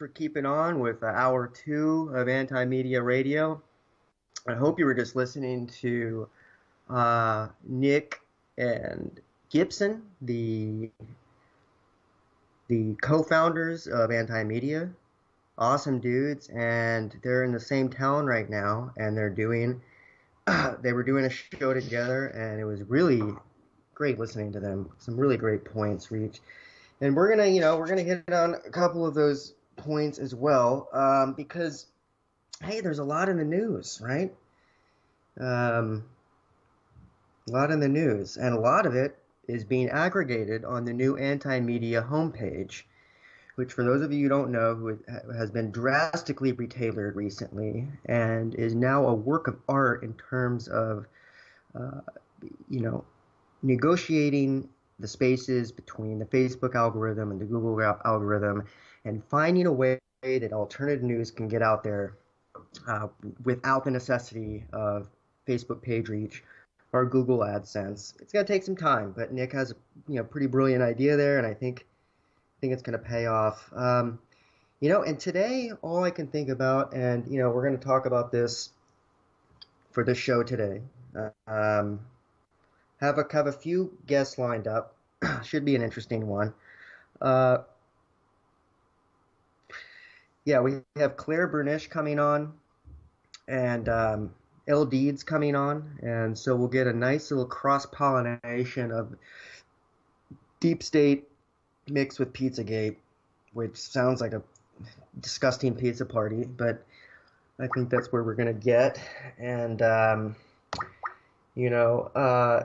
for keeping on with hour two of Anti-Media Radio. I hope you were just listening to Nick and Gibson, the co-founders of Anti-Media. Awesome dudes, and they're in the same town right now, and they were doing a show together, and it was really great listening to them. Some really great points reached. And we're gonna hit on a couple of those points as well, because hey, there's a lot in the news, right? Um, a lot in the news, and a lot of it is being aggregated on the new anti-media homepage, which, for those of you who don't know, who has been drastically retailored recently and is now a work of art in terms of, uh, you know, negotiating the spaces between the Facebook algorithm and the Google algorithm, and finding a way that alternative news can get out there uh, without the necessity of Facebook page reach or Google AdSense. It's going to take some time, but Nick has a pretty brilliant idea there, and I think it's going to pay off. And today all I can think about, and we're going to talk about this for this show today. Um, have a few guests lined up. Should be an interesting one. Uh, yeah, we have Claire Burnish coming on, and L Deeds coming on, and so we'll get a nice little cross pollination of deep state mixed with Pizzagate, which sounds like a disgusting pizza party, but I think that's where we're gonna get. And you know, uh,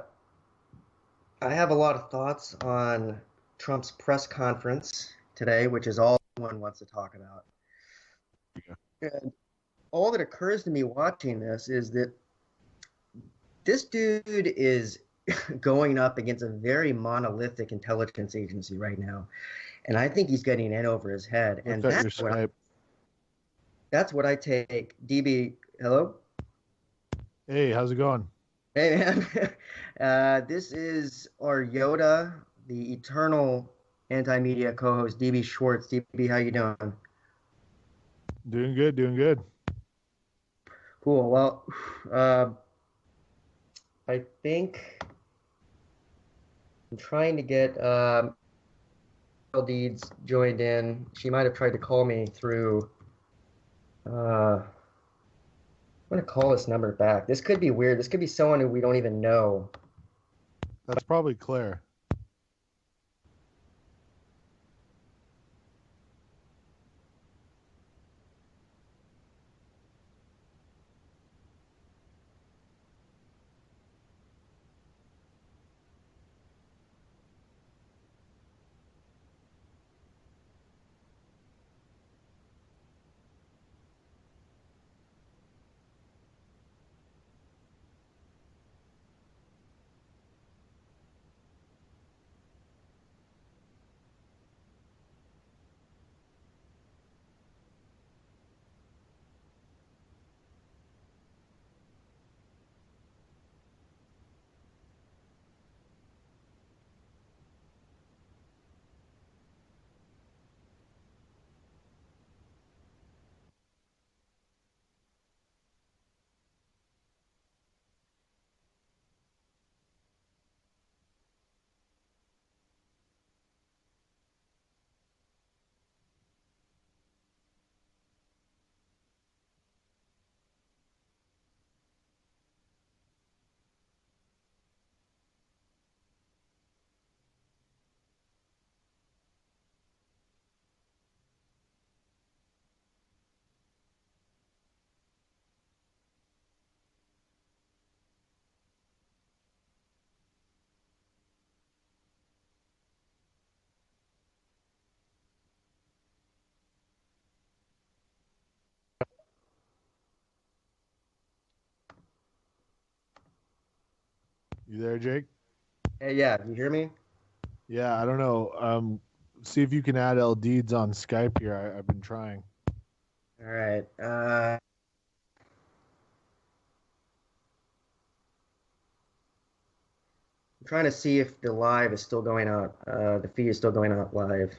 I have a lot of thoughts on Trump's press conference today, which is all one wants to talk about. And all that occurs to me watching this is that this dude is going up against a very monolithic intelligence agency right now, and I think he's getting in over his head. Look And at your Skype. that's what I take. DB, hello, Hey, how's it going? hey man, this is our Yoda, the eternal anti-media co-host, DB Schwartz. DB, how you doing? Doing good, doing good. Cool. Well, uh, I think I'm trying to get Deeds joined in. She might have tried to call me through. I'm gonna call this number back. This could be weird. This could be someone who we don't even know. That's probably Claire. You there, Jake? Hey, yeah, you hear me? Yeah, I don't know. See if you can add L Deeds on Skype here. I've been trying. All right. I'm trying to see if the live is still going out. The feed is still going out live.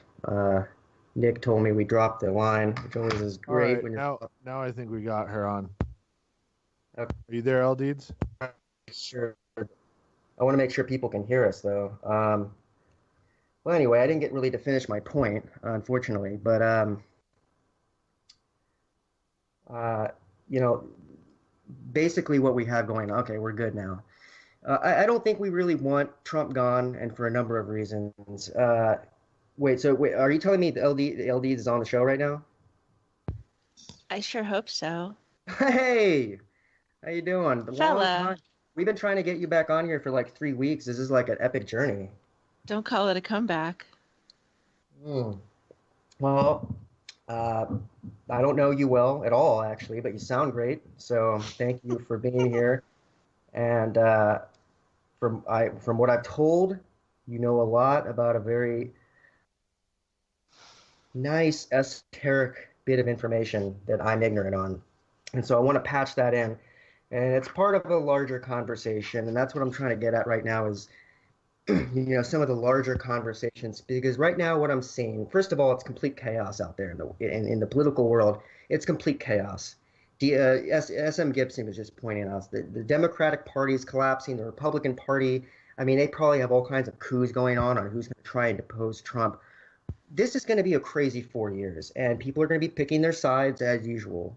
Nick told me we dropped the line, which always is All great right, when you're now I think we got her on. okay, Are you there, Eldeeds? sure. I want to make sure people can hear us though. Well, anyway, I didn't get really to finish my point, unfortunately, but uh, you know, basically what we have going on. Okay, we're good now. I don't think we really want Trump gone, and for a number of reasons. Wait, are you telling me the LD is on the show right now? I sure hope so. Hey, how you doing? The long Fella, time. We've been trying to get you back on here for like 3 weeks. This is like an epic journey. don't call it a comeback. Hmm. Well, uh, I don't know you well at all, actually, but you sound great. So thank you for being here. And from what I've told, you know a lot about a very nice esoteric bit of information that I'm ignorant on. And so I want to patch that in. And it's part of a larger conversation. And that's what I'm trying to get at right now is, some of the larger conversations. Because right now, what I'm seeing, first of all, it's complete chaos out there in the political world. It's complete chaos. SM Gibson was just pointing out that the Democratic Party is collapsing, the Republican Party. I mean, they probably have all kinds of coups going on who's going to try and depose Trump. This is going to be a crazy 4 years, and people are going to be picking their sides as usual.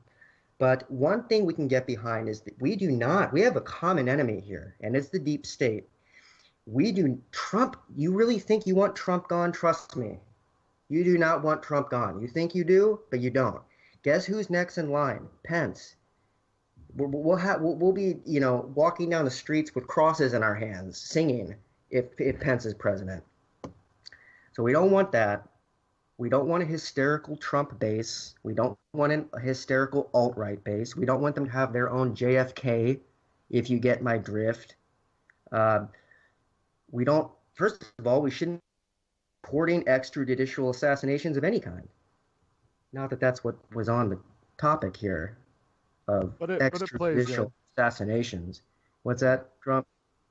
But one thing we can get behind is that we have a common enemy here, and it's the deep state. Trump, you really think you want Trump gone? Trust me. You do not want Trump gone. You think you do, but you don't. Guess who's next in line? Pence. We'll be, walking down the streets with crosses in our hands, singing if Pence is president. So we don't want that. We don't want a hysterical Trump base. We don't want a hysterical alt-right base. We don't want them to have their own JFK, if you get my drift. Uh, we don't, first of all, we shouldn't be supporting extrajudicial assassinations of any kind. Not that that's what was on the topic here of But it plays extrajudicial in. assassinations. What's that, Trump?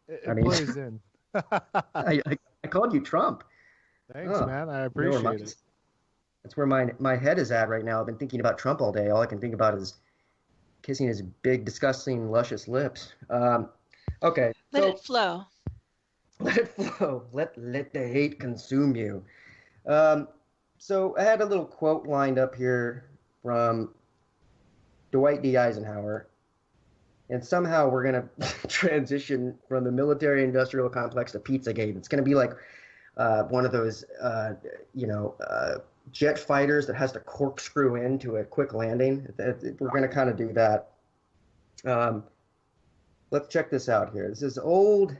I It mean, plays in. I called you Trump. Thanks, Oh, man. I you know where appreciate it. that's where my head is at right now. I've been thinking about Trump all day. All I can think about is kissing his big, disgusting, luscious lips. Okay, Let so it flow. let it flow. Let the hate consume you. Um, so I had a little quote lined up here from Dwight D. Eisenhower, and somehow we're gonna transition from the military-industrial complex to Pizzagate. It's gonna be like one of those, jet fighters that has to corkscrew into a quick landing. We're going to kind of do that. Let's check this out here. This is old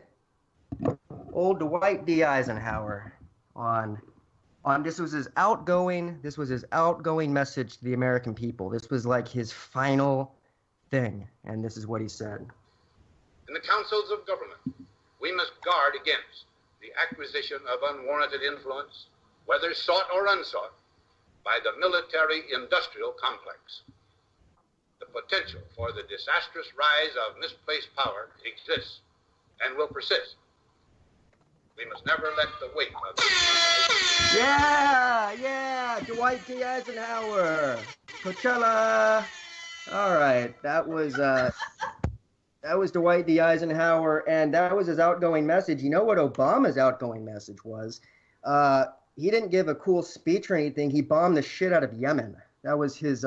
Dwight D. Eisenhower on this was his outgoing message to the American people. This was like his final thing, and this is what he said. In the councils of government, we must guard against the acquisition of unwarranted influence, whether sought or unsought, by the military-industrial complex. The potential for the disastrous rise of misplaced power exists and will persist. We must never let the weight of this. Yeah, Dwight D. Eisenhower, Coachella. All right, that was Dwight D. Eisenhower, and that was his outgoing message. You know what Obama's outgoing message was? He didn't give a cool speech or anything. He bombed the shit out of Yemen. That was his.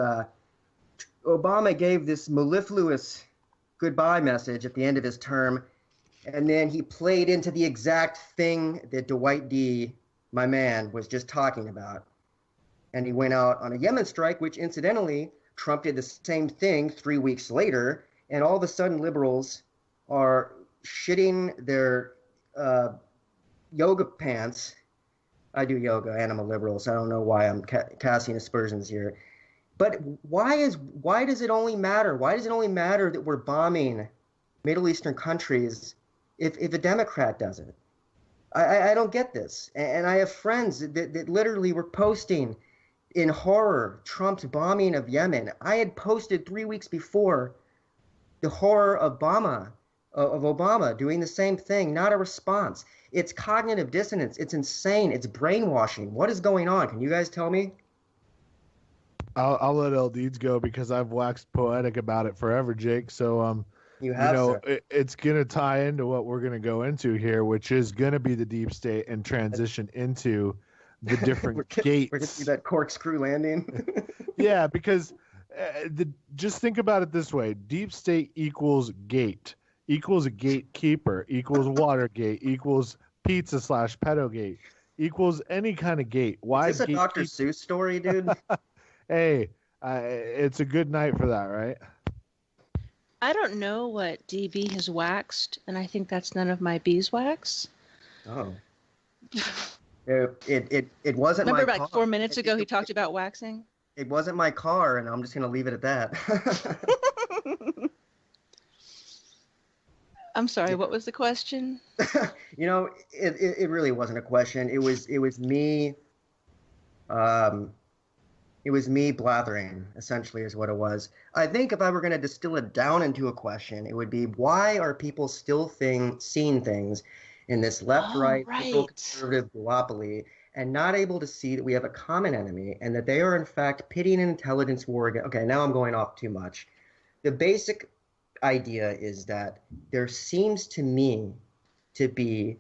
Obama gave this mellifluous goodbye message at the end of his term, and then he played into the exact thing that Dwight D., my man, was just talking about. And he went out on a Yemen strike, which incidentally, Trump did the same thing 3 weeks later, and all of a sudden liberals are shitting their yoga pants. I do yoga and I'm a liberal, so I don't know why I'm casting aspersions here. But why does it only matter? Why does it only matter that we're bombing Middle Eastern countries if a Democrat does it? I don't get this. And I have friends that literally were posting in horror Trump's bombing of Yemen. I had posted 3 weeks before the horror of Obama doing the same thing, not a response. It's cognitive dissonance. It's insane. It's brainwashing. What is going on? Can you guys tell me? I'll let LDs go because I've waxed poetic about it forever, Jake. So You have, sir. it's gonna tie into what we're gonna go into here, which is gonna be the deep state and transition into the different We're gonna gates. see that corkscrew landing. Yeah, because just think about it this way: deep state equals gate, equals a gatekeeper, equals Watergate, equals pizza slash pedogate, equals any kind of gate. Why Is this a Dr. gatekeep? Seuss story, dude? Hey, it's a good night for that, right? I don't know what DB has waxed, and I think that's none of my beeswax. Oh. It wasn't Remember my about car. 4 minutes ago he talked about waxing? It wasn't my car, and I'm just gonna leave it at that. I'm sorry, what was the question? You know, it really wasn't a question. It was me. It was me blathering, essentially, is what it was. I think if I were going to distill it down into a question, it would be, why are people still seeing things in this left-right, liberal, conservative duopoly and not able to see that we have a common enemy and that they are, in fact, pitting an intelligence war against... Okay, now I'm going off too much. The basic idea is that there seems to me to be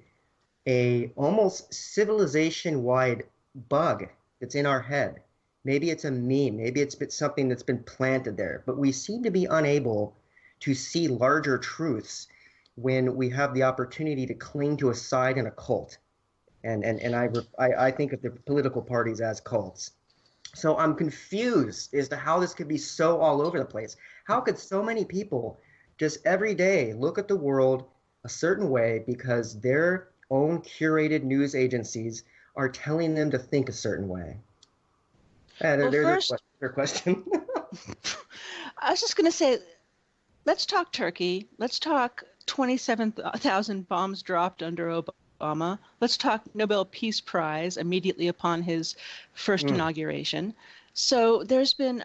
a almost civilization-wide bug that's in our head. Maybe it's a meme. Maybe it's been something that's been planted there. But we seem to be unable to see larger truths when we have the opportunity to cling to a side in a cult. And I think of the political parties as cults. So I'm confused as to how this could be so all over the place. How could so many people just every day look at the world a certain way because their own curated news agencies are telling them to think a certain way? There's their question. I was just going to say, let's talk Turkey. Let's talk 27,000 bombs dropped under Obama. Let's talk Nobel Peace Prize immediately upon his first inauguration. So there's been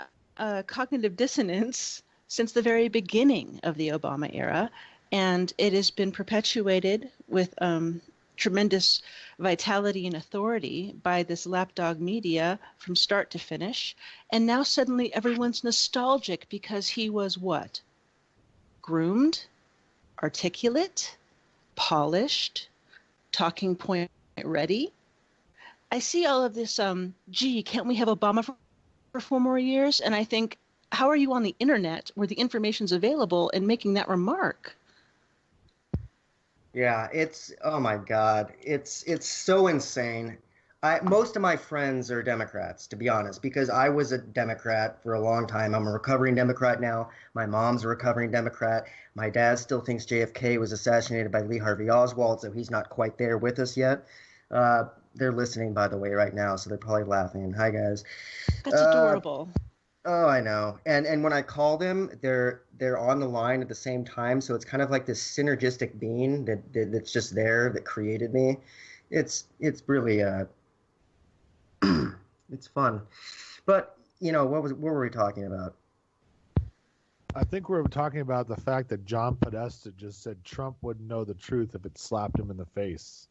cognitive dissonance since the very beginning of the Obama era, and it has been perpetuated with tremendous vitality and authority by this lapdog media from start to finish. And now suddenly everyone's nostalgic because he was what? Groomed, articulate, polished, talking point ready. I see all of this, gee, can't we have Obama for 4 more years? And I think, how are you on the internet where the information's available and making that remark? Yeah, oh my God, it's so insane. Most of my friends are Democrats, to be honest, because I was a Democrat for a long time. I'm a recovering Democrat now. My mom's a recovering Democrat. My dad still thinks JFK was assassinated by Lee Harvey Oswald, so he's not quite there with us yet. They're listening, by the way, right now, so they're probably laughing. Hi, guys. That's adorable. Oh, I know. And when I call them, they're on the line at the same time, so it's kind of like this synergistic being that's just there that created me. It's really it's fun. But, you know, what were we talking about? I think we're talking about the fact that John Podesta just said Trump wouldn't know the truth if it slapped him in the face.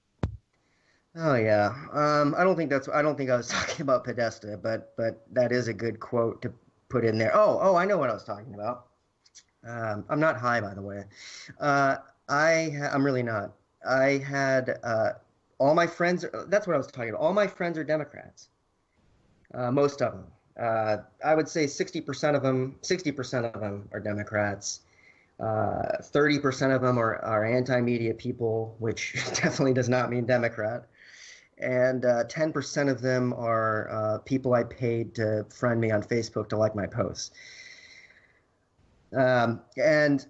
Oh yeah. I don't think I was talking about Podesta, but that is a good quote to put in there. Oh, I know what I was talking about. I'm not high, by the way. I'm really not. I had all my friends. That's what I was talking about. All my friends are Democrats. Most of them. I would say 60% of them are Democrats. 30% of them are anti-media people, which definitely does not mean Democrat. And 10% of them are people I paid to friend me on Facebook to like my posts. And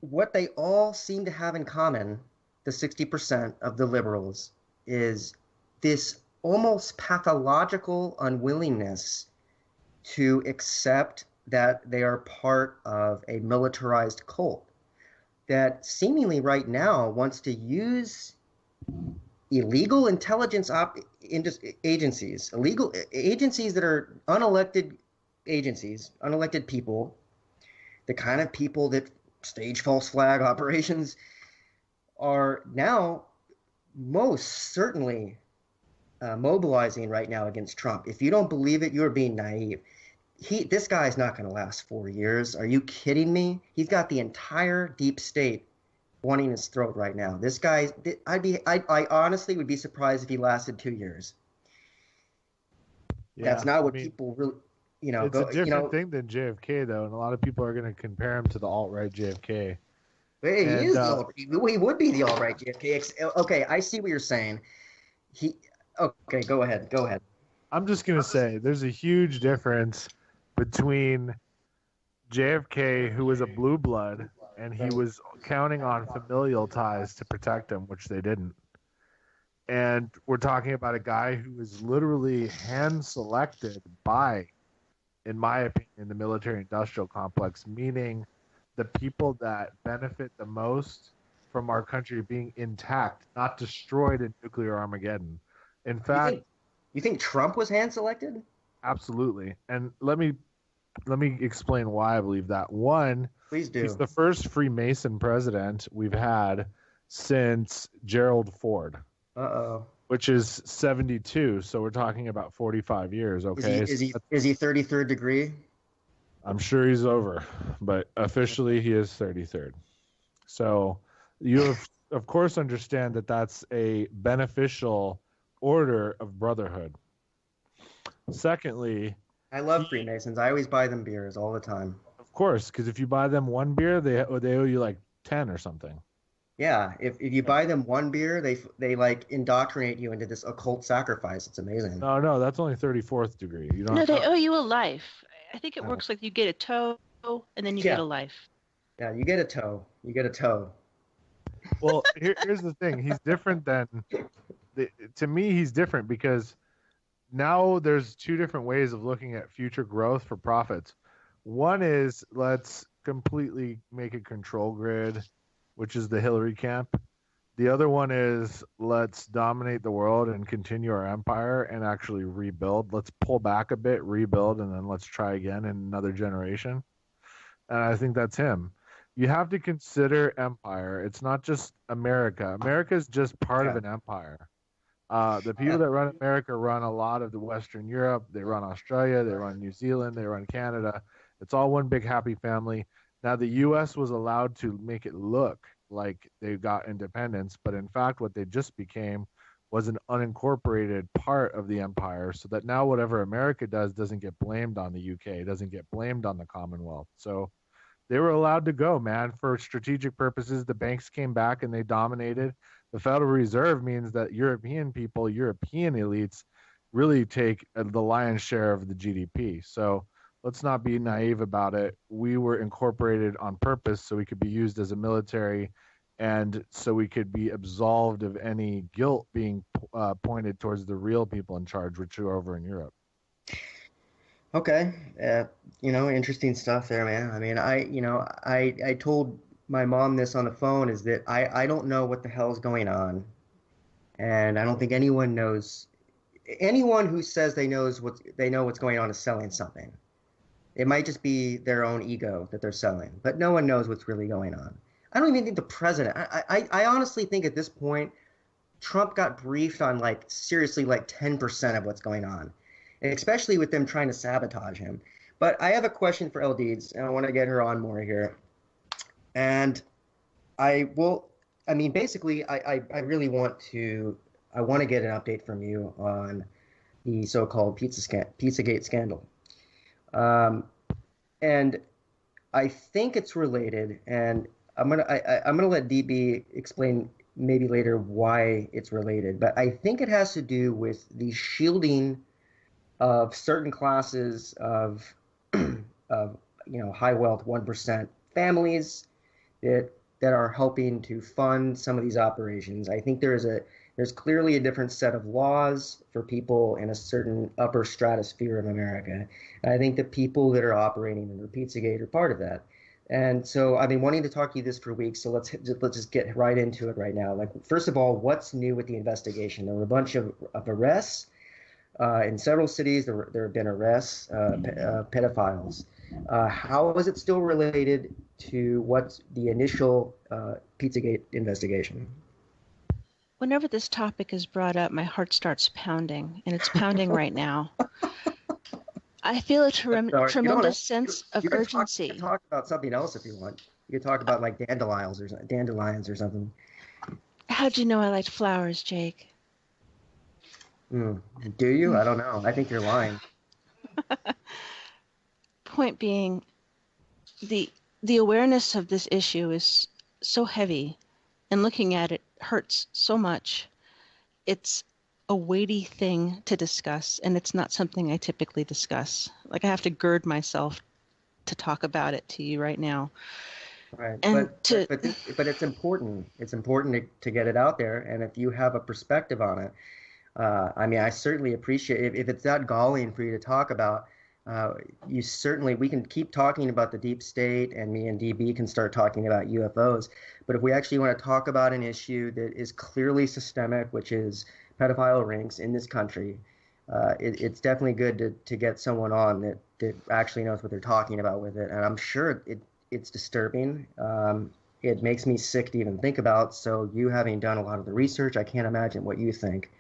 what they all seem to have in common, the 60% of the liberals, is this almost pathological unwillingness to accept that they are part of a militarized cult that seemingly right now wants to use illegal intelligence agencies, illegal agencies that are unelected agencies, unelected people, the kind of people that stage false flag operations, are now most certainly mobilizing right now against Trump. If you don't believe it, you're being naive. This guy's not going to last 4 years. Are you kidding me? He's got the entire deep state wanting his throat right now. This guy, I honestly would be surprised if he lasted 2 years. Yeah, That's not I what mean, people really, it's a different thing than JFK, though, and a lot of people are going to compare him to the alt-right JFK. Hey, he And is he would be the alt-right JFK. Okay, I see what you're saying. Okay, go ahead. I'm just going to say there's a huge difference between JFK, who was a blue blood, and he was counting on familial ties to protect him, which they didn't. And we're talking about a guy who was literally hand-selected by, in my opinion, the military-industrial complex, meaning the people that benefit the most from our country being intact, not destroyed in nuclear Armageddon. In fact, you think Trump was hand-selected? Absolutely. And let me explain why I believe that. One, please do. He's the first Freemason president we've had since Gerald Ford. Which is 72, so we're talking about 45 years. Okay, is he 33rd degree? I'm sure he's over, but officially he is 33rd. So you of course understand that that's a beneficial order of brotherhood. Secondly, I love Freemasons. I always buy them beers all the time. Of course, because if you buy them one beer, they owe you like 10 or something. Yeah, if you buy them one beer, they like indoctrinate you into this occult sacrifice. It's amazing. No, that's only 34th degree. You don't. No, they owe you a life. I think it works like you get a toe and then you get a life. Yeah, you get a toe. Well, here's the thing. He's different than. To me, he's different because now there's two different ways of looking at future growth for profits. One is let's completely make a control grid, which is the Hillary camp. The other one is let's dominate the world and continue our empire and actually rebuild. Let's pull back a bit, rebuild, and then let's try again in another generation. And I think that's him. You have to consider empire. It's not just America. America is just part of an empire. The people that run America run a lot of the Western Europe. They run Australia. They run New Zealand. They run Canada. It's all one big happy family. Now, the U.S. was allowed to make it look like they got independence, but in fact, what they just became was an unincorporated part of the empire, so that now whatever America does doesn't get blamed on the UK, doesn't get blamed on the Commonwealth. So they were allowed to go, man, for strategic purposes. The banks came back and they dominated. The Federal Reserve means that European people, European elites, really take the lion's share of the GDP. So let's not be naive about it. We were incorporated on purpose so we could be used as a military and so we could be absolved of any guilt being pointed towards the real people in charge, which are over in Europe. Okay. Interesting stuff there, man. I mean, I told my mom this on the phone is that I don't know what the hell's going on. And I don't think anyone knows. Anyone who says they know what's going on is selling something. It might just be their own ego that they're selling, but no one knows what's really going on. I don't even think the president, I honestly think at this point, Trump got briefed on seriously 10% of what's going on, and especially with them trying to sabotage him. But I have a question for Deeds, and I want to get her on more here. And basically, I really want to get an update from you on the so-called Pizzagate scandal. And I think it's related, and I'm gonna let DB explain maybe later why it's related, but I think it has to do with the shielding of certain classes of high wealth 1% families that are helping to fund some of these operations. I think there's clearly a different set of laws for people in a certain upper stratosphere of America. And I think the people that are operating under Pizzagate are part of that. And so I've been wanting to talk to you this for weeks, so let's just get right into it right now. First of all, what's new with the investigation? There were a bunch of arrests in several cities. There have been arrests, pedophiles. How is it still related to what's the initial Pizzagate investigation? Whenever this topic is brought up, my heart starts pounding, and it's pounding right now. I feel a Sorry, you don't tremendous have, sense of you can urgency. talk about something else if you want. You can talk about like dandelions or something. How'd you know I liked flowers, Jake? Do you? I don't know. I think you're lying. Point being, the awareness of this issue is so heavy, and looking at it hurts so much. It's a weighty thing to discuss, and it's not something I typically discuss. Like, I have to gird myself to talk about it to you right now. Right. And But it's important. It's important to get it out there. And if you have a perspective on it, I mean, I certainly appreciate if it's that galling for you to talk about. We can keep talking about the deep state, and me and DB can start talking about UFOs. But if we actually want to talk about an issue that is clearly systemic, which is pedophile rings in this country, it's definitely good to get someone on that actually knows what they're talking about with it. And I'm sure it's disturbing. It makes me sick to even think about. So you having done a lot of the research, I can't imagine what you think.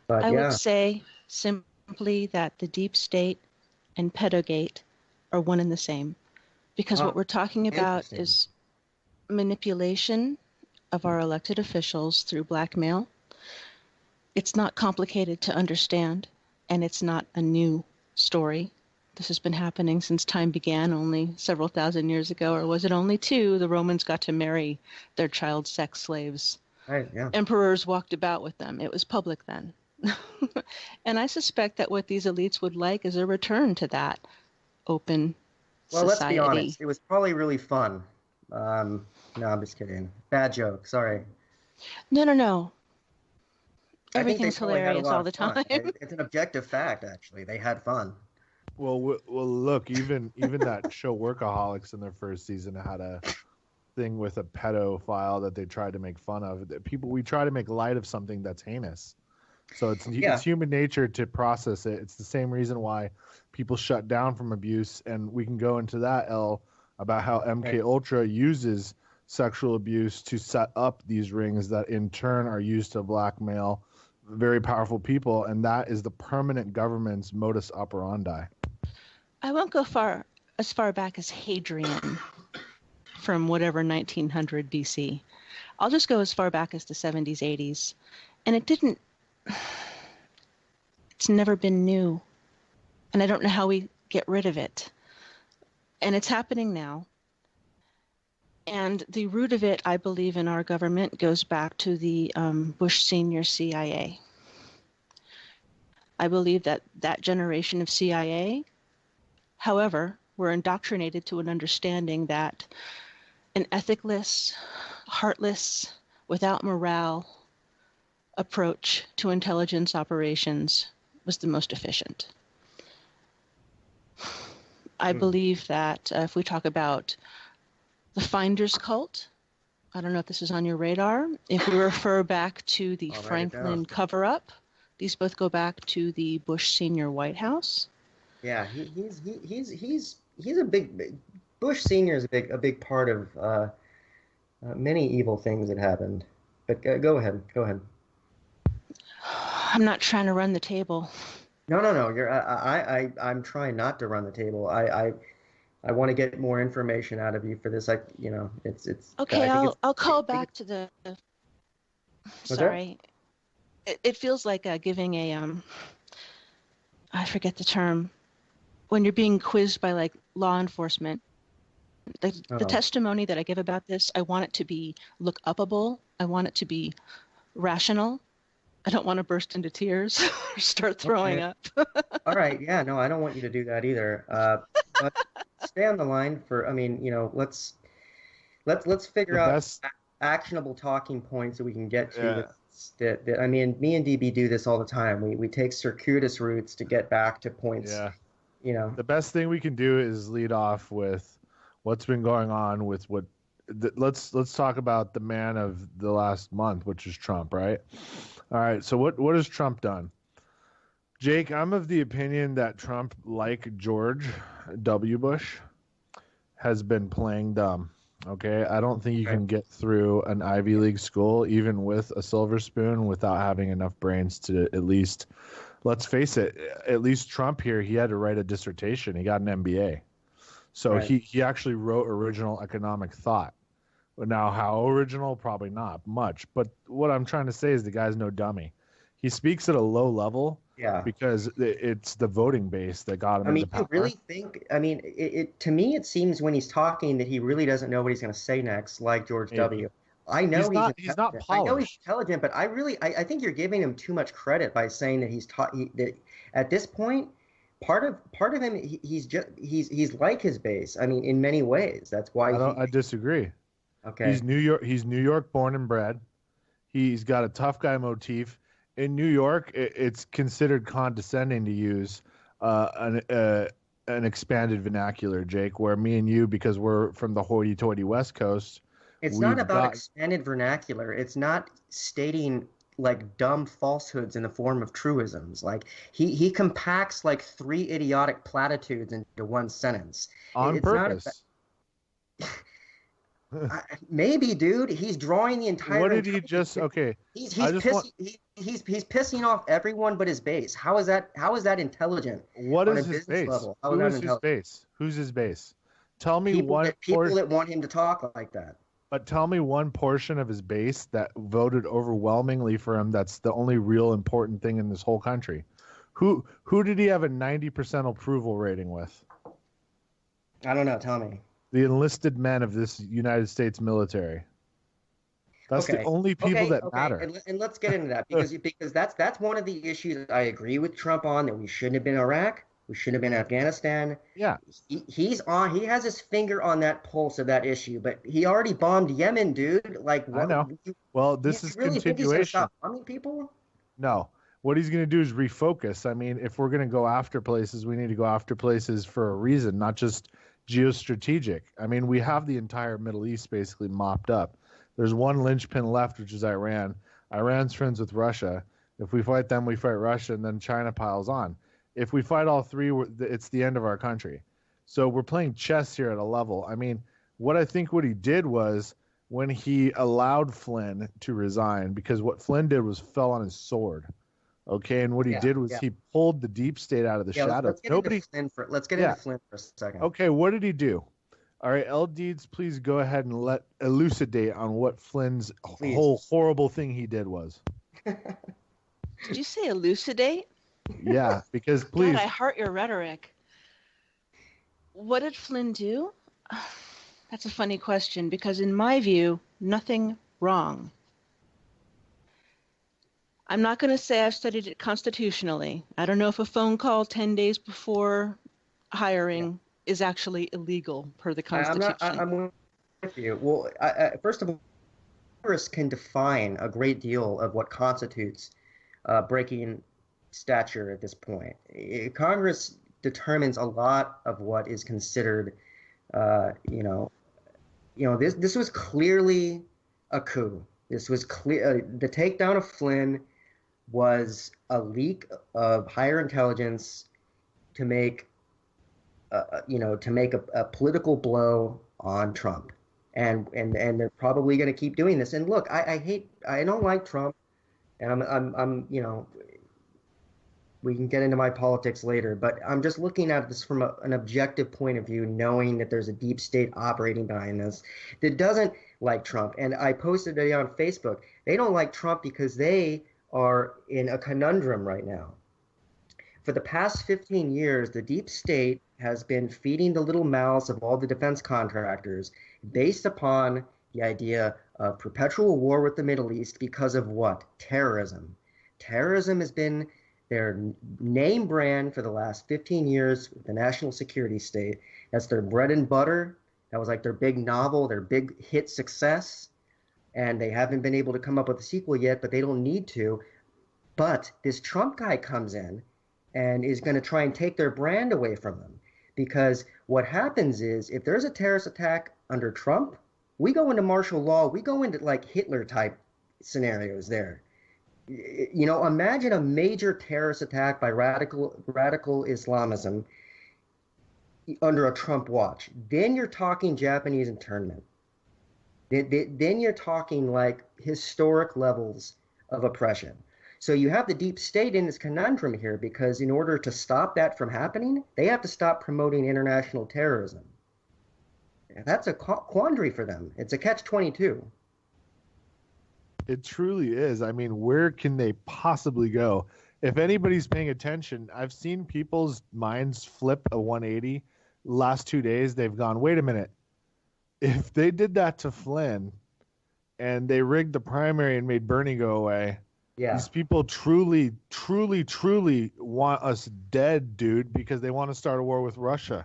But I yeah. would say simply that the deep state and pedogate are one and the same, because what we're talking about is manipulation of our elected officials through blackmail. It's not complicated to understand, and it's not a new story. This has been happening since time began, only several thousand years ago, or was it only 2? The Romans got to marry their child sex slaves. Right, yeah. Emperors walked about with them. It was public then. And I suspect that what these elites would like is a return to that open society. Let's be honest. It was probably really fun. No, I'm just kidding. Bad joke. Sorry. No. I think Everything's they probably had a hilarious lot all of the fun. time. It's an objective fact, actually. They had fun. Well, look, even that show Workaholics in their first season had a thing with a pedophile that they tried to make fun of. We try to make light of something that's heinous. So it's human nature to process it. It's the same reason why people shut down from abuse, and we can go into that, about how MK Ultra uses sexual abuse to set up these rings that in turn are used to blackmail very powerful people, and that is the permanent government's modus operandi. I won't go as far back as Hadrian from whatever 1900 BC. I'll just go as far back as the 70s, 80s. And it's never been new. And I don't know how we get rid of it. And it's happening now. And the root of it, I believe, in our government goes back to the Bush Senior CIA. I believe that generation of CIA, however, were indoctrinated to an understanding that an ethicless, heartless, without morale approach to intelligence operations was the most efficient. I believe that if we talk about the Finders cult, I don't know if this is on your radar. If we refer back to the Franklin cover-up, these both go back to the Bush Senior White House. Yeah, he's a big Bush Senior is a big part of many evil things that happened. But go ahead. I'm not trying to run the table. No. I'm trying not to run the table. I want to get more information out of you for this. It's okay. I'll call back to the. Sorry, it feels like giving a I forget the term, when you're being quizzed by like law enforcement. The testimony that I give about this, I want it to be look upable. I want it to be rational. I don't want to burst into tears or start throwing up. All right. Yeah, no, I don't want you to do that either. But stay on the line for, let's figure out actionable talking points that we can get to. Yeah. Me and DB do this all the time. We take circuitous routes to get back to points. Yeah. The best thing we can do is lead off with what's been going on with let's talk about the man of the last month, which is Trump, right? All right. So what has Trump done? Jake, I'm of the opinion that Trump, like George W. Bush, has been playing dumb. Okay, I don't think you Right. can get through an Ivy League school, even with a silver spoon, without having enough brains to at least, let's face it, at least Trump here, he had to write a dissertation. He got an MBA. So Right. he actually wrote original economic thought. Now, how original? Probably not much. But what I'm trying to say is the guy's no dummy. He speaks at a low level Yeah. because it's the voting base that got him I mean, into you power. really think? I mean, to me, it seems when he's talking that he really doesn't know what he's going to say next, like George Maybe W. I know he's not I know he's polished. intelligent, but I think you're giving him too much credit by saying that that at this point, part of him, he's like his base. I mean, in many ways, that's why I disagree. okay. He's New York born and bred. He's got a tough guy motif. In New York, it's considered condescending to use an expanded vernacular, Jake. Where me and you, because we're from the hoity-toity West Coast, It's not we've about got expanded vernacular. It's not stating like dumb falsehoods in the form of truisms. Like he compacts like three idiotic platitudes into one sentence. on It's not purpose. maybe, dude. He's drawing the What entire did he just? intelligence. Okay, I He's just want. he's pissing off everyone but his base. How is that intelligent What on a is his business base? level? How is Who that is his intelligent? base? Who's his base? Tell me one People portion. that want him to talk like that. But tell me one portion of his base that voted overwhelmingly for him. That's the only real important thing in this whole country. Who did he have a 90% approval rating with? I don't know. Tell me. The enlisted men of this United States military. That's the Okay. only people Okay. that Okay. matter. And let's get into that because that's one of the issues I agree with Trump on, that we shouldn't have been Iraq. We shouldn't have been Afghanistan. Yeah, He has his finger on that pulse of that issue, but he already bombed Yemen, dude. Like I what? know. Well, this You is really think he's gonna continuation. stop bombing people? No. What he's going to do is refocus. I mean, if we're going to go after places, we need to go after places for a reason, not just geostrategic. I mean, we have the entire Middle East basically mopped up. There's one linchpin left, which is Iran. Iran's friends with Russia. If we fight them, we fight Russia, and then China piles on. If we fight all three, it's the end of our country. So we're playing chess here at a level. I mean, what he did was when he allowed Flynn to resign, because what Flynn did was fell on his sword. Okay, and what he Yeah. did was Yeah. he pulled the deep state out of the Yeah. shadows. Let's get Yeah. into Flynn for a second. Okay, what did he do? All right, L Deeds, please go ahead and elucidate on what Flynn's Please. whole horrible thing he did was. Did you say elucidate? Yeah, because please, God, I heart your rhetoric. What did Flynn do? That's a funny question because, in my view, nothing wrong. I'm not going to say I've studied it constitutionally. I don't know if a phone call 10 days before hiring is actually illegal per the Constitution. I'm with you. Well, first of all, Congress can define a great deal of what constitutes breaking stature at this point. Congress determines a lot of what is considered, this was clearly a coup. This was clear. The takedown of Flynn was a leak of higher intelligence to make, a political blow on Trump, and they're probably going to keep doing this. And look, I don't like Trump, and we can get into my politics later, but I'm just looking at this from an objective point of view, knowing that there's a deep state operating behind this that doesn't like Trump. And I posted it on Facebook. They don't like Trump because they are in a conundrum right now. For the past 15 years, the deep state has been feeding the little mouths of all the defense contractors based upon the idea of perpetual war with the Middle East because of what? Terrorism. Terrorism has been their name brand for the last 15 years with the national security state. That's their bread and butter. That was like their big novel, their big hit success. And they haven't been able to come up with a sequel yet, but they don't need to. But this Trump guy comes in and is going to try and take their brand away from them. Because what happens is, if there's a terrorist attack under Trump, we go into martial law. We go into like Hitler type scenarios there. Imagine a major terrorist attack by radical Islamism under a Trump watch. Then you're talking Japanese internment. Then you're talking like historic levels of oppression. So you have the deep state in this conundrum here because in order to stop that from happening, they have to stop promoting international terrorism. That's a quandary for them. It's a catch-22. It truly is. I mean, where can they possibly go? If anybody's paying attention, I've seen people's minds flip a 180. Last 2 days, they've gone, wait a minute. If they did that to Flynn and they rigged the primary and made Bernie go away, Yeah. these people truly, truly, truly want us dead, dude, because they want to start a war with Russia.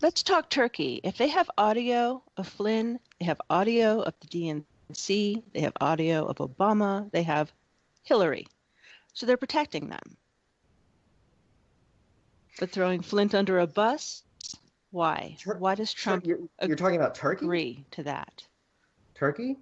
Let's talk Turkey. If they have audio of Flynn, they have audio of the DNC, they have audio of Obama, they have Hillary. So they're protecting them. But throwing Flint under a bus? Why? Why does Trump you're talking about Turkey? agree to that? Turkey?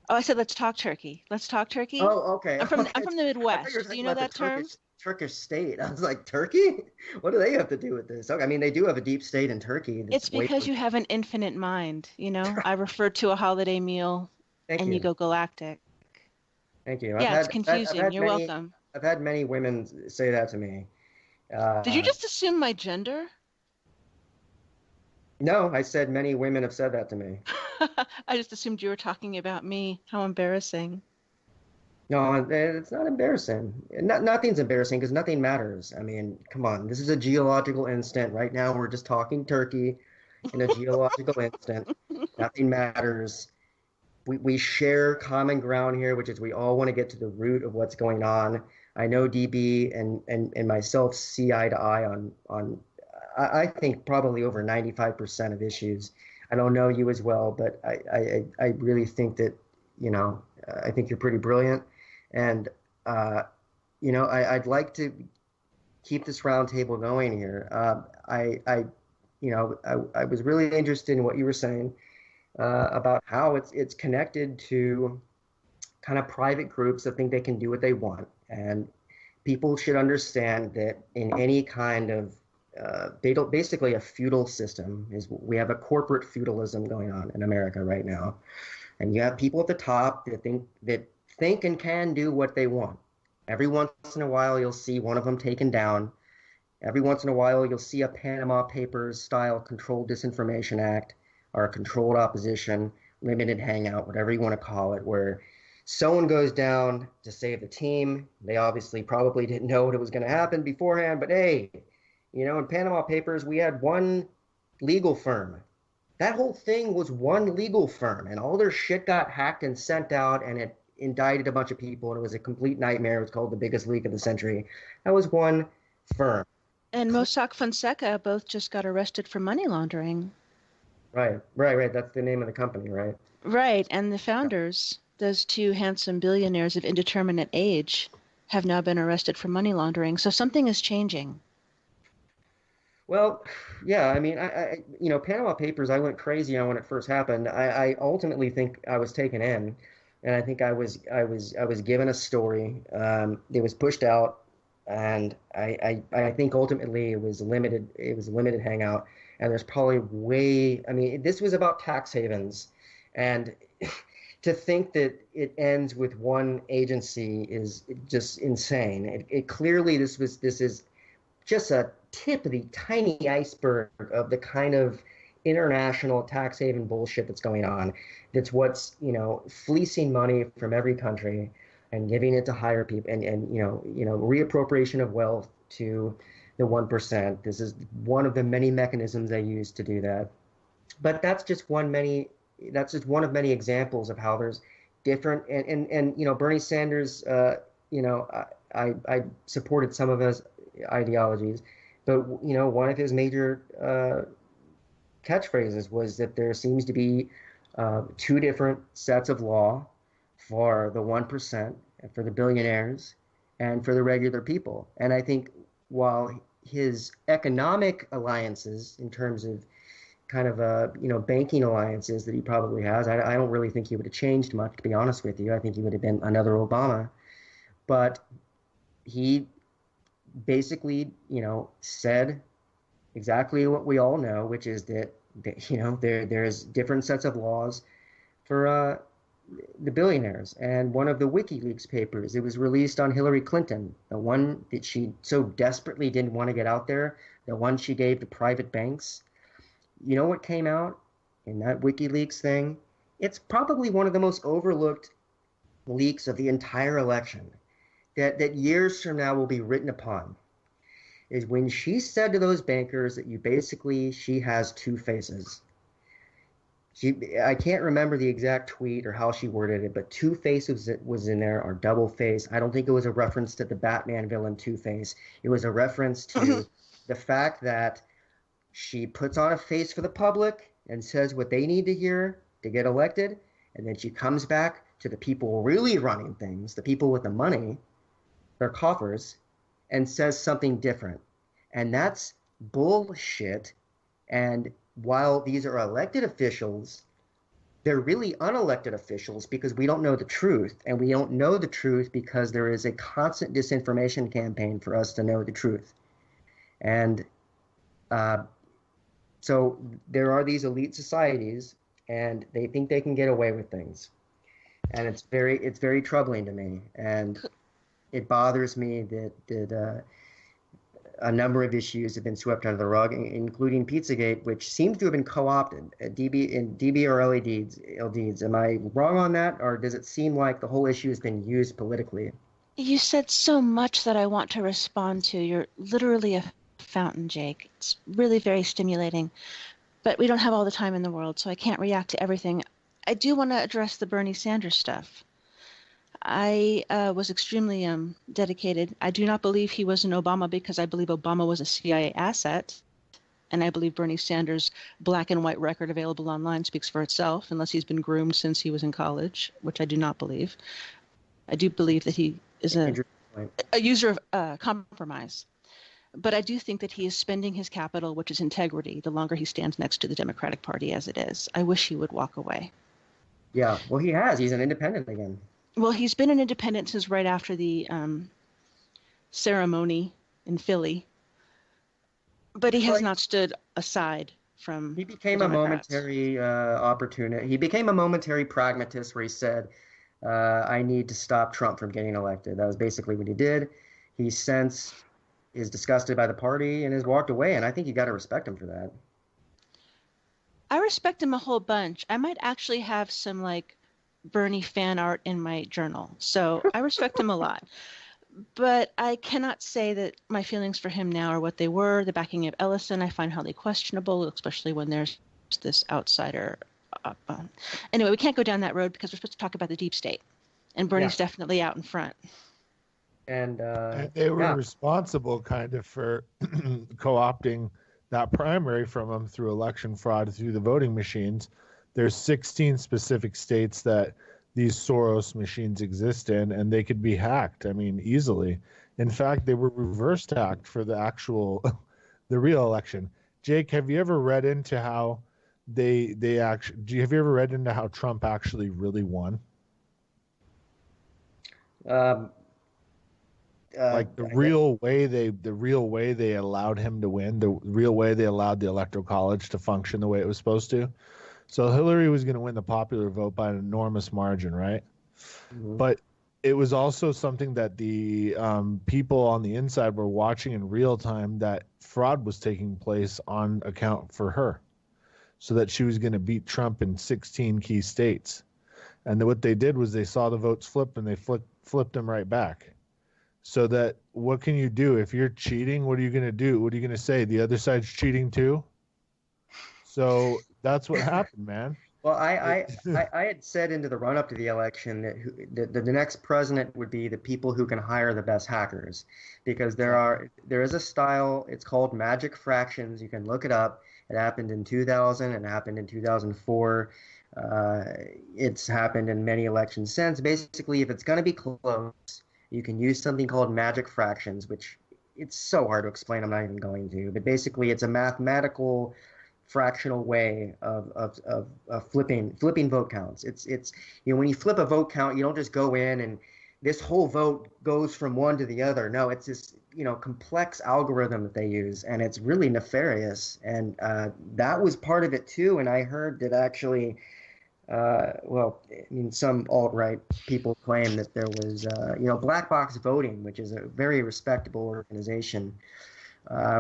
Oh, I said let's talk Turkey. Let's talk Turkey. Oh, okay. I'm from Okay. the Midwest. Do you know that term? Turkish state. I was like, Turkey? What do they have to do with this? I mean, they do have a deep state in Turkey. It's because you have an infinite mind. You know, I refer to a holiday meal, and you go galactic. Thank you. Yeah, it's confusing. You're welcome. I've had many women say that to me. Did you just assume my gender? No, I said many women have said that to me. I just assumed you were talking about me. How embarrassing. No, it's not embarrassing. Nothing's embarrassing because nothing matters. I mean, come on. This is a geological instant. Right now, we're just talking Turkey in a geological instant. Nothing matters. We share common ground here, which is we all want to get to the root of what's going on. I know DB and myself see eye to eye on I think probably over 95% of issues. I don't know you as well, but I really think that, I think you're pretty brilliant. And, I'd like to keep this roundtable going here. I was really interested in what you were saying about how it's connected to kind of private groups that think they can do what they want. And people should understand that in any kind of basically a feudal system we have a corporate feudalism going on in America right now. And you have people at the top that think and can do what they want. Every once in a while, you'll see one of them taken down. Every once in a while, you'll see a Panama Papers style controlled disinformation act or a controlled opposition, limited hangout, whatever you want to call it, where someone goes down to save the team. They obviously probably didn't know what was going to happen beforehand, but hey, in Panama Papers, we had one legal firm. That whole thing was one legal firm, and all their shit got hacked and sent out, and it indicted a bunch of people, and it was a complete nightmare. It was called the biggest leak of the century. That was one firm. And Mossack Fonseca both just got arrested for money laundering. Right. That's the name of the company, right? Right, and the founders, those two handsome billionaires of indeterminate age, have now been arrested for money laundering. So something is changing. Well, yeah, I mean, Panama Papers, I went crazy on when it first happened. I ultimately think I was taken in, and I think I was given a story. It was pushed out, and I think ultimately it was limited. It was a limited hangout, and there's probably this was about tax havens, and to think that it ends with one agency is just insane. It clearly this is just a tip of the tiny iceberg of the kind of international tax haven bullshit that's going on. That's what's, fleecing money from every country and giving it to higher people and reappropriation of wealth to the 1%. This is one of the many mechanisms they use to do that. But that's just one of many examples of how there's different and Bernie Sanders, I supported some of his ideologies. But, one of his major catchphrases was that there seems to be two different sets of law for the 1%, for the billionaires, and for the regular people. And I think while his economic alliances, in terms of kind of, banking alliances that he probably has, I don't really think he would have changed much, to be honest with you. I think he would have been another Obama. But he basically, said exactly what we all know, which is that there's different sets of laws for the billionaires. And one of the WikiLeaks papers, it was released on Hillary Clinton, the one that she so desperately didn't want to get out there, the one she gave to private banks. You know what came out in that WikiLeaks thing? It's probably one of the most overlooked leaks of the entire election that years from now will be written upon, is when she said to those bankers that she has two faces. I can't remember the exact tweet or how she worded it, but Two Face was in there, or Double Face. I don't think it was a reference to the Batman villain Two Face. It was a reference to the fact that she puts on a face for the public and says what they need to hear to get elected, and then she comes back to the people really running things, the people with the money, their coffers, and says something different. And that's bullshit. And while these are elected officials, they're really unelected officials because we don't know the truth. And we don't know the truth because there is a constant disinformation campaign for us to know the truth. And so there are these elite societies, and they think they can get away with things. And it's very troubling to me. And it bothers me that a number of issues have been swept under the rug, including Pizzagate, which seems to have been co-opted at DB or LDs. Am I wrong on that, or does it seem like the whole issue has been used politically? You said so much that I want to respond to. You're literally a fountain, Jake. It's really very stimulating. But we don't have all the time in the world, so I can't react to everything. I do want to address the Bernie Sanders stuff. I was extremely dedicated. I do not believe he was an Obama because I believe Obama was a CIA asset. And I believe Bernie Sanders' black and white record available online speaks for itself, unless he's been groomed since he was in college, which I do not believe. I do believe that he is a user of compromise. But I do think that he is spending his capital, which is integrity, the longer he stands next to the Democratic Party as it is. I wish he would walk away. Yeah, well, he has. He's an independent again. Well, he's been an independent since right after the ceremony in Philly. But he has not stood aside from He became a momentary opportunist. He became a momentary pragmatist where he said, I need to stop Trump from getting elected. That was basically what he did. He since is disgusted by the party and has walked away, and I think you got to respect him for that. I respect him a whole bunch. I might actually have some Bernie fan art in my journal, so I respect him a lot. But I cannot say that my feelings for him now are what they were. The backing of Ellison I find highly questionable, especially when there's this outsider. Anyway, we can't go down that road because we're supposed to talk about the deep state, and Bernie's definitely out in front. And they were responsible kind of for co-opting that primary from him through election fraud through the voting machines. There's 16 specific states that these Soros machines exist in, and they could be hacked, easily. In fact, they were reverse hacked for the real election. Jake, have you ever read into how have you ever read into how Trump actually really won? The real way they allowed him to win, the real way they allowed the Electoral College to function the way it was supposed to. So Hillary was going to win the popular vote by an enormous margin, right? Mm-hmm. But it was also something that the people on the inside were watching in real time, that fraud was taking place on account for her, so that she was going to beat Trump in 16 key states. And what they did was they saw the votes flip, and they flipped them right back. So that, what can you do? If you're cheating, what are you going to do? What are you going to say? The other side's cheating too? So that's what happened, man. Well, I had said into the run-up to the election that the next president would be the people who can hire the best hackers, because there is a style. It's called magic fractions. You can look it up. It happened in 2000 and it happened in 2004. It's happened in many elections since. Basically, if it's going to be close, you can use something called magic fractions, which it's so hard to explain. I'm not even going to. But basically, it's a mathematical fractional way of flipping vote counts. It's when you flip a vote count, you don't just go in and this whole vote goes from one to the other. No, it's this complex algorithm that they use, and it's really nefarious. And that was part of it too. And I heard that actually Well, I mean, some alt-right people claim that there was, black box voting, which is a very respectable organization,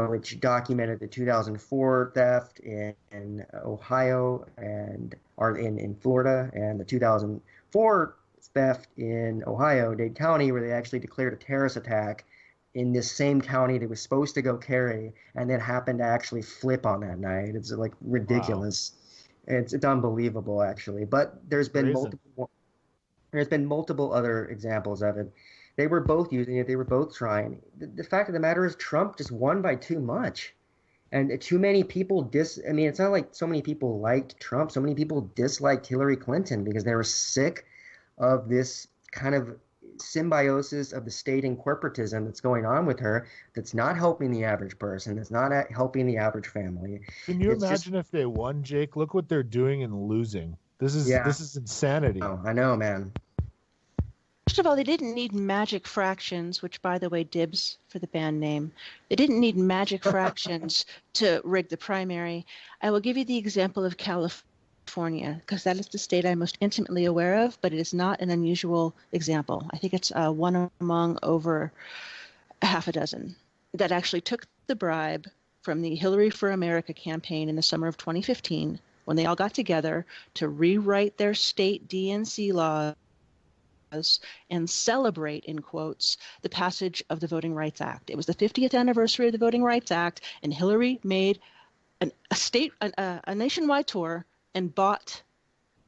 which documented the 2004 theft in Ohio or in Florida, and the 2004 theft in Ohio, Dade County, where they actually declared a terrorist attack in this same county that was supposed to go carry, and then happened to actually flip on that night. It's like Wow. ridiculous. It's unbelievable, actually. But Brazen. there's been multiple other examples of it. They were both using it. They were both trying. The fact of the matter is, Trump just won by too much, and too many people I mean, it's not like so many people liked Trump. So many people disliked Hillary Clinton because they were sick of this kind of symbiosis of the state and corporatism that's going on with her. That's not helping the average person. That's not helping the average family. Can you It's just, imagine if they won, Jake? Look what they're doing and losing. This is yeah. this is insanity. Oh, I know, man. First of all, they didn't need magic fractions, which, by the way, dibs for the band name. They didn't need magic fractions to rig the primary. I will give you the example of California, because that is the state I'm most intimately aware of, but it is not an unusual example. I think it's one among over a half a dozen that actually took the bribe from the Hillary for America campaign in the summer of 2015, when they all got together to rewrite their state DNC laws and celebrate, in quotes, the passage of the Voting Rights Act. It was the 50th anniversary of the Voting Rights Act, and Hillary made a nationwide tour and bought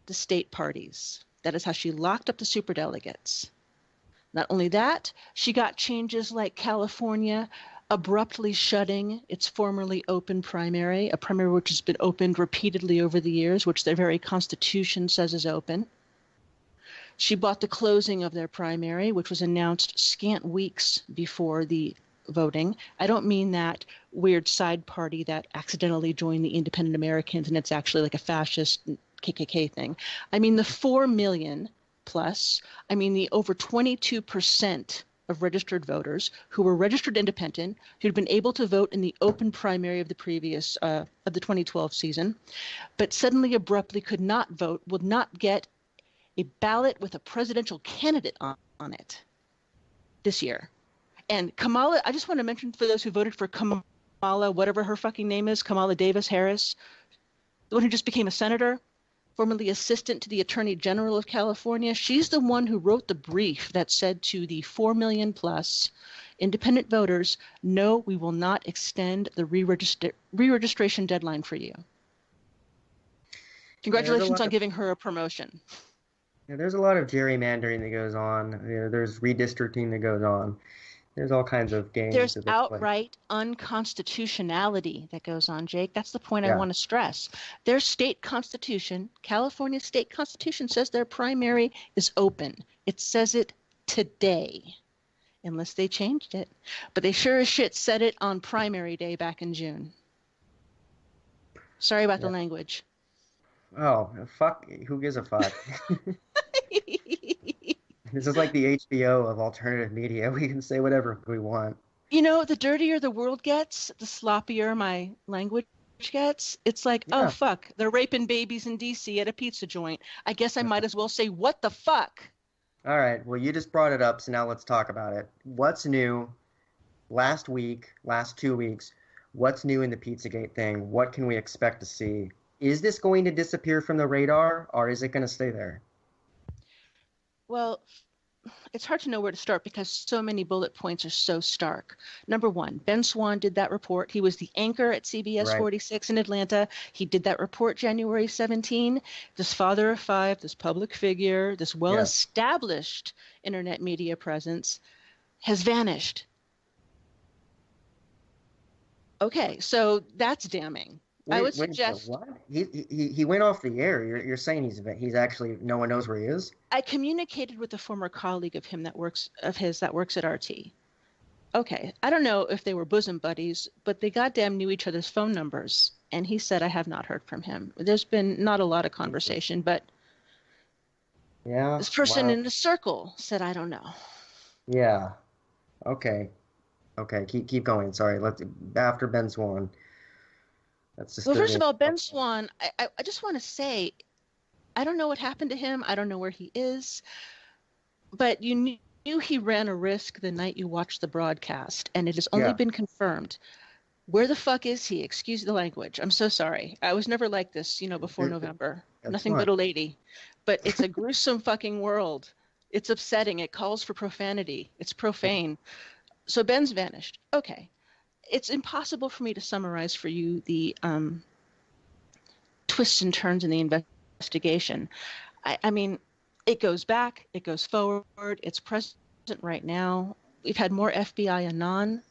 the state parties. That is how she locked up the superdelegates. Not only that, she got changes like California abruptly shutting its formerly open primary, a primary which has been opened repeatedly over the years, which their very constitution says is open. She bought the closing of their primary, which was announced scant weeks before the voting. I don't mean that weird side party that accidentally joined the Independent Americans and it's actually like a fascist KKK thing. I mean the 4 million plus, I mean the over 22% of registered voters who were registered independent, who'd been able to vote in the open primary of the previous, of the 2012 season, but suddenly abruptly could not vote, would not get a ballot with a presidential candidate on it this year. And Kamala, I just want to mention for those who voted for Kamala, whatever her fucking name is, Kamala Davis Harris, the one who just became a senator, formerly assistant to the Attorney General of California. She's the one who wrote the brief that said to the 4 million plus independent voters, no, we will not extend the re-registration deadline for you. Congratulations on giving her a promotion. Yeah, there's a lot of gerrymandering that goes on. There's redistricting that goes on. There's all kinds of games. There's outright unconstitutionality that goes on, Jake. That's the point I want to stress. Their state constitution, California state constitution, says their primary is open. It says it today, unless they changed it. But they sure as shit said it on primary day back in June. Sorry about the language. Oh, fuck. Who gives a fuck? This is like the HBO of alternative media. We can say whatever we want. You know, the dirtier the world gets, the sloppier my language gets. It's like, oh, fuck, they're raping babies in D.C. at a pizza joint. I guess I might as well say, what the fuck? All right. Well, you just brought it up, so now let's talk about it. What's new last week, last 2 weeks? What's new in the Pizzagate thing? What can we expect to see? Is this going to disappear from the radar, or is it going to stay there? Well, it's hard to know where to start because so many bullet points are so stark. Number one, Ben Swann did that report. He was the anchor at CBS 46 in Atlanta. He did that report January 17. This father of five, this public figure, this well-established internet media presence has vanished. Okay, so that's damning. I would suggest. What? He went off the air. You're saying he's actually, no one knows where he is? I communicated with a former colleague of his that works at RT. Okay, I don't know if they were bosom buddies, but they goddamn knew each other's phone numbers. And he said, I have not heard from him. There's been not a lot of conversation, but this person in the circle said, I don't know. Yeah. Okay. Keep going. Sorry. After Ben Swann. Well, first of all, Ben Swann, I just want to say, I don't know what happened to him. I don't know where he is. But you knew he ran a risk the night you watched the broadcast, and it has only Yeah. been confirmed. Where the fuck is he? Excuse the language. I'm so sorry. I was never like this, before November. That's Nothing fine. but a lady. But it's a gruesome fucking world. It's upsetting. It calls for profanity. It's profane. So Ben's vanished. Okay. It's impossible for me to summarize for you the twists and turns in the investigation. I mean, it goes back, it goes forward, it's present right now. We've had more FBI Anon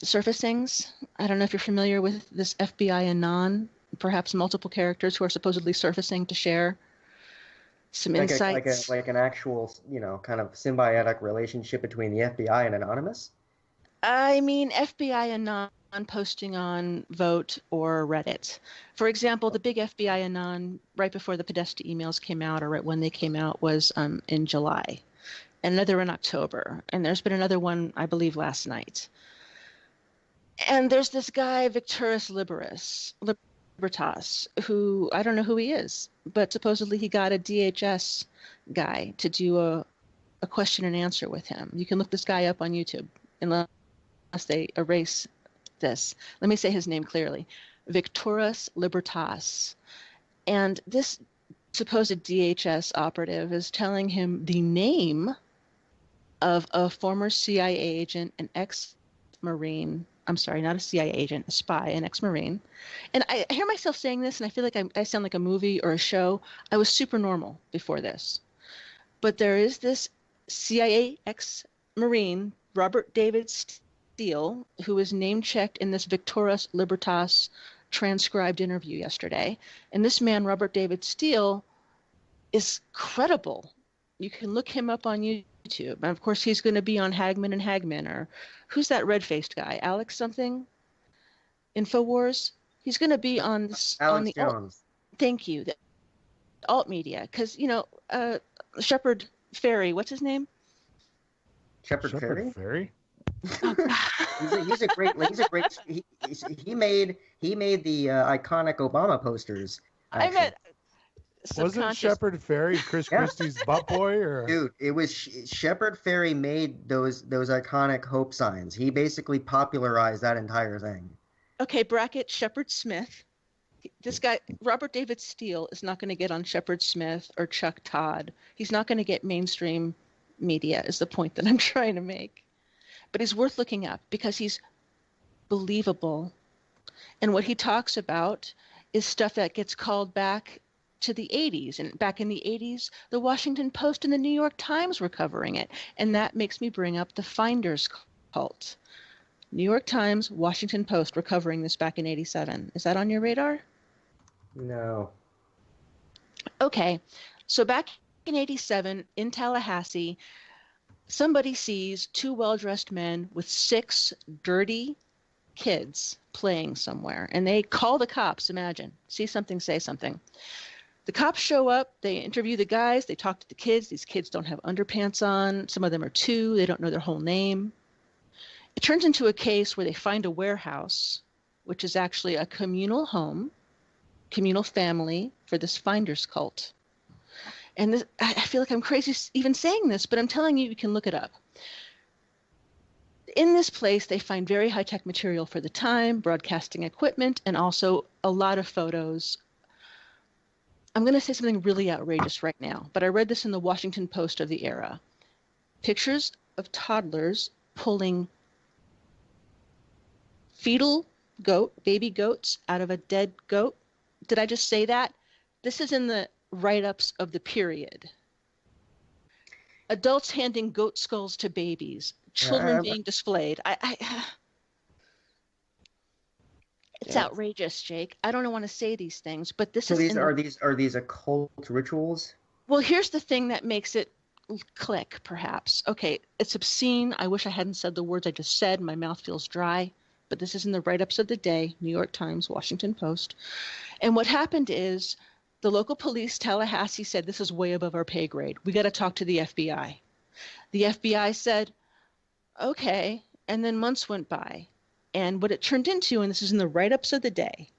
surfacings. I don't know if you're familiar with this FBI Anon, perhaps multiple characters who are supposedly surfacing to share some insights. Like an actual, kind of symbiotic relationship between the FBI and Anonymous? I mean, FBI Anon posting on Vote or Reddit. For example, the big FBI Anon right before the Podesta emails came out, or right when they came out, was in July. Another in October. And there's been another one, I believe, last night. And there's this guy, Victorus Libertas, who I don't know who he is, but supposedly he got a DHS guy to do a question and answer with him. You can look this guy up on YouTube, unless they erase this. Let me say his name clearly. Victorus Libertas. And this supposed DHS operative is telling him the name of a former CIA agent, an ex-Marine. I'm sorry, not a CIA agent, a spy, an ex-Marine. And I hear myself saying this, and I feel like I sound like a movie or a show. I was super normal before this. But there is this CIA ex-Marine, Robert David Steele, who was name-checked in this Victorus Libertas transcribed interview yesterday. And this man, Robert David Steele, is credible. You can look him up on YouTube. And of course, he's going to be on Hagman and Hagman, or who's that red-faced guy? Alex something? InfoWars? He's going to be on this. Alex Jones. Thank you. The alt media. Because, Shepard Fairey, what's his name? Shepard Fairey? Oh, He's a great. He made the iconic Obama posters. I meant wasn't Shepard Fairey Chris Christie's butt boy? Or dude, it was Shepard Fairey made those iconic hope signs. He basically popularized that entire thing. Okay, bracket Shepard Smith. This guy, Robert David Steele, is not going to get on Shepard Smith or Chuck Todd. He's not going to get mainstream media, is the point that I'm trying to make. But he's worth looking up because he's believable. And what he talks about is stuff that gets called back to the 80s. And back in the 80s, the Washington Post and the New York Times were covering it. And that makes me bring up the Finders cult. New York Times, Washington Post were covering this back in 87. Is that on your radar? No. Okay. So back in 87 in Tallahassee, somebody sees two well-dressed men with 6 dirty kids playing somewhere. And they call the cops, imagine. See something, say something. The cops show up. They interview the guys. They talk to the kids. These kids don't have underpants on. Some of them are 2. They don't know their whole name. It turns into a case where they find a warehouse, which is actually a communal home, communal family for this Finders cult. And this, I feel like I'm crazy even saying this, but I'm telling you, you can look it up. In this place, they find very high-tech material for the time, broadcasting equipment, and also a lot of photos. I'm going to say something really outrageous right now, but I read this in the Washington Post of the era. Pictures of toddlers pulling fetal baby goats out of a dead goat. Did I just say that? This is in the write-ups of the period. Adults handing goat skulls to babies. Children being displayed. It's outrageous, Jake. I don't want to say these things, but this is. So are these occult rituals? Well, here's the thing that makes it click, perhaps. Okay, it's obscene. I wish I hadn't said the words I just said. My mouth feels dry. But this is in the write-ups of the day, New York Times, Washington Post. And what happened is the local police, Tallahassee, said this is way above our pay grade. We got to talk to the FBI. The FBI said, okay. And then months went by. And what it turned into, and this is in the write-ups of the day,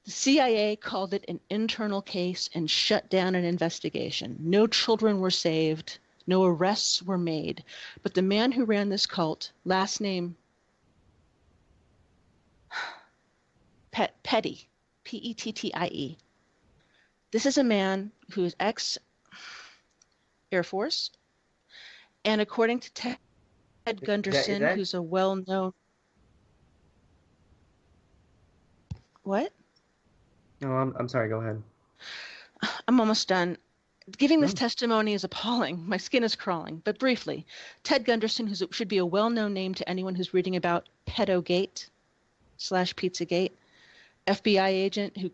The CIA called it an internal case and shut down an investigation. No children were saved. No arrests were made. But the man who ran this cult, last name Petty, Pettie. This is a man who is ex-Air Force. And according to Ted Gunderson, who's a well-known... What? No, I'm sorry. Go ahead. I'm almost done. Giving this testimony is appalling. My skin is crawling. But briefly, Ted Gunderson, who should be a well-known name to anyone who's reading about Pedogate/Pizzagate, FBI agent who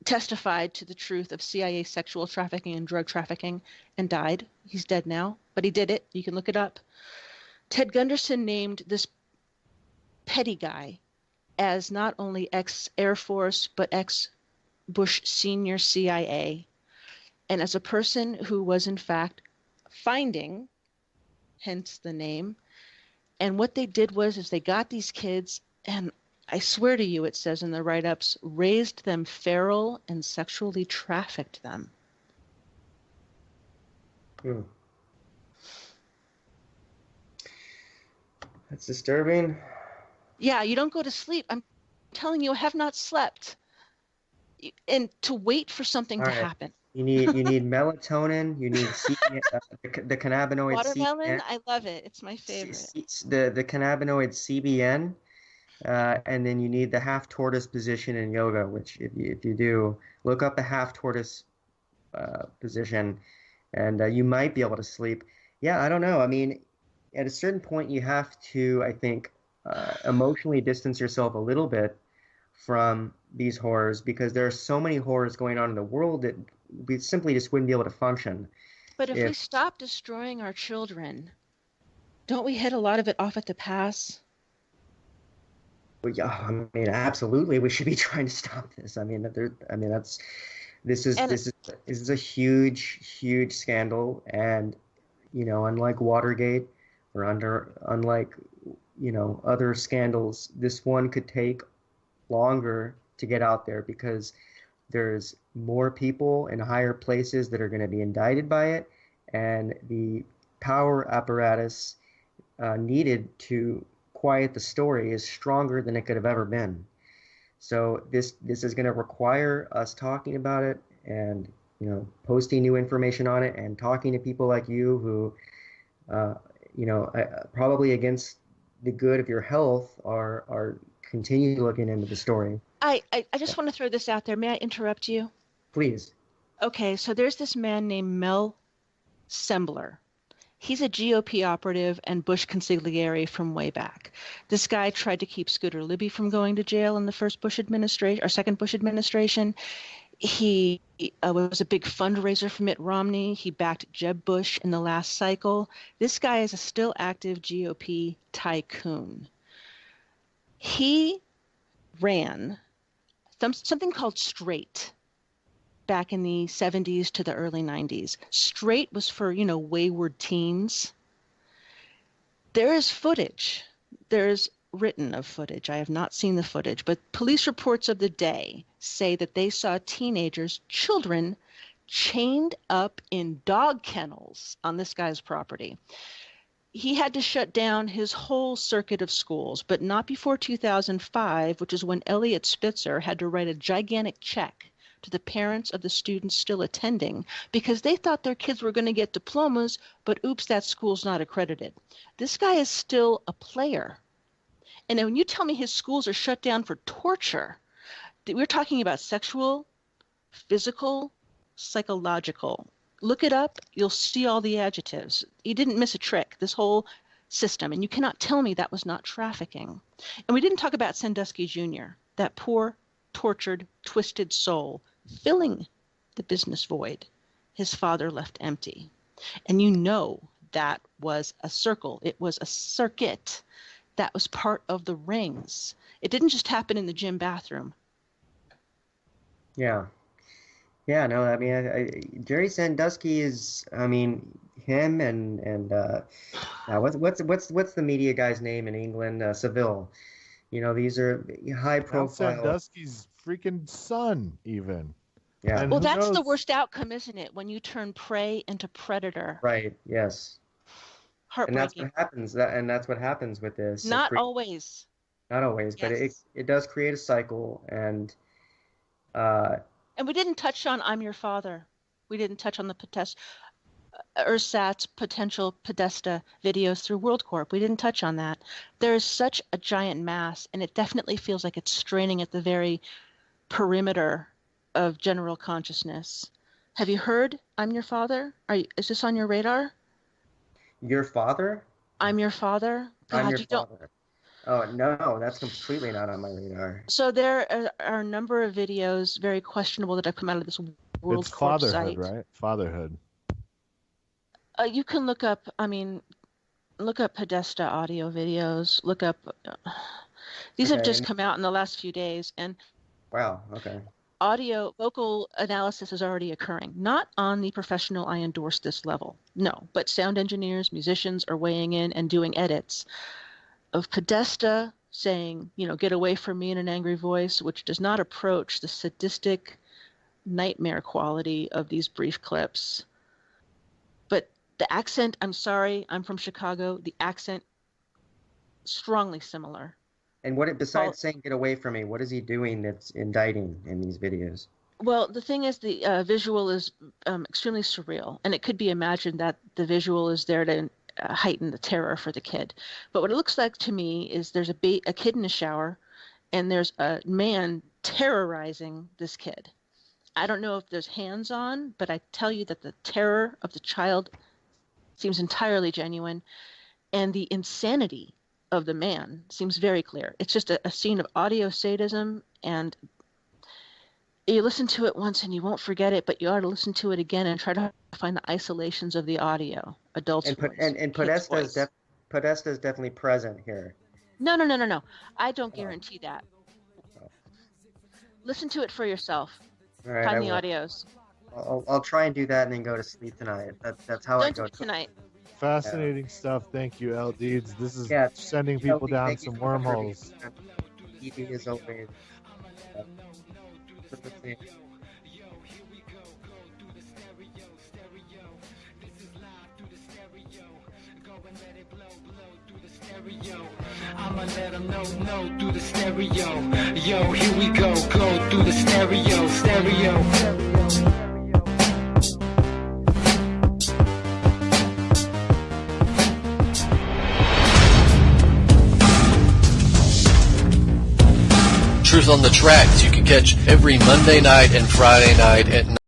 testified to the truth of CIA sexual trafficking and drug trafficking and died. He's dead now, but he did it. You can look it up. Ted Gunderson named this Petty guy as not only ex-Air Force, but ex-Bush senior CIA, and as a person who was in fact finding, hence the name. And what they did is they got these kids, and I swear to you, it says in the write-ups, raised them feral and sexually trafficked them. That's disturbing. Yeah, you don't go to sleep. I'm telling you, I have not slept. And to wait for something to happen. You need melatonin. You need the cannabinoid watermelon. CBN, I love it. It's my favorite. The cannabinoid CBN, and then you need the half tortoise position in yoga. Which, if you do, look up the half tortoise position, and you might be able to sleep. Yeah, I don't know. I mean, at a certain point, you have to, I think, emotionally distance yourself a little bit from these horrors, because there are so many horrors going on in the world that we simply just wouldn't be able to function. But if we stop destroying our children, don't we hit a lot of it off at the pass? Well, yeah, I mean, absolutely, we should be trying to stop this. I mean, this is a huge scandal, and unlike Watergate or unlike other scandals, this one could take longer to get out there because there's more people in higher places that are going to be indicted by it, and the power apparatus needed to quiet the story is stronger than it could have ever been. So this is going to require us talking about it and posting new information on it and talking to people like you who probably against the good of your health are continue looking into the story. I just want to throw this out there. May I interrupt you? Please. Okay, so there's this man named Mel Sembler. He's a GOP operative and Bush consigliere from way back. This guy tried to keep Scooter Libby from going to jail in the first Bush administration or second Bush administration. He was a big fundraiser for Mitt Romney. He backed Jeb Bush in the last cycle. This guy is a still active GOP tycoon. He ran something called Straight back in the 70s to the early 90s. Straight was for, wayward teens. There is footage. There's written of footage. I have not seen the footage, but police reports of the day say that they saw teenagers, children, chained up in dog kennels on this guy's property. He had to shut down his whole circuit of schools, but not before 2005, which is when Eliot Spitzer had to write a gigantic check to the parents of the students still attending because they thought their kids were going to get diplomas, but oops, that school's not accredited. This guy is still a player. And when you tell me his schools are shut down for torture, we're talking about sexual, physical, psychological. Look it up. You'll see all the adjectives. He didn't miss a trick, this whole system. And you cannot tell me that was not trafficking. And we didn't talk about Sandusky Jr., that poor, tortured, twisted soul filling the business void his father left empty. And that was a circle. It was a circuit. That was part of the rings. It didn't just happen in the gym bathroom. Yeah. Yeah, no, I mean, Jerry Sandusky is, I mean, him and what's the media guy's name in England? Seville. These are high profile. Sandusky's freaking sun, even. Yeah. And Well, who that's the knows? worst outcome, isn't it? When you turn prey into predator. Right. Yes. And that's Heartbreaking. what happens. That's what happens with this. Not always. Not always, but Yes. it does create a cycle, and uh, And we didn't touch on I'm Your Father. We didn't touch on the Ersatz potential Podesta videos through WorldCorp. We didn't touch on that. There is such a giant mass, and it definitely feels like it's straining at the very perimeter of general consciousness. Have you heard I'm Your Father? Is this on your radar? Your Father? I'm Your Father? God, I'm Your you don't. Father. Oh, no, that's completely not on my radar. So there are a number of videos, very questionable, that have come out of this WorldCorp It's fatherhood, site. right? Fatherhood. You can look up Podesta audio videos. Look up. These have Okay. just come out in the last few days, and Wow. Okay. vocal analysis is already occurring. Not on the professional, I endorse this level, no, but sound engineers, musicians are weighing in and doing edits of Podesta saying, get away from me in an angry voice, which does not approach the sadistic nightmare quality of these brief clips. But the accent, I'm sorry, I'm from Chicago, the accent, strongly similar. And besides saying "get away from me," what is he doing that's indicting in these videos? Well, the thing is, the visual is extremely surreal, and it could be imagined that the visual is there to heighten the terror for the kid. But what it looks like to me is there's a kid in a shower, and there's a man terrorizing this kid. I don't know if there's hands on, but I tell you that the terror of the child seems entirely genuine, and the insanity of the man seems very clear. It's just a scene of audio sadism, and you listen to it once and you won't forget it, but you ought to listen to it again and try to find the isolations of the audio. Adults' voice, and kids' voice. Podesta is definitely present here. No. I don't guarantee that. Listen to it for yourself. All right, Find I the will. audios. I'll try and do that and then go to sleep tonight. That's how I Don't do go it tonight. Fascinating stuff. Thank you, L Deeds. This is Yeah, sending people Kelsey, down thank you some for wormholes. TV is always. I'ma let them know, no, through the stereo. Yo, here we go through the stereo. Truth on the Tracks you can catch every Monday night and Friday night at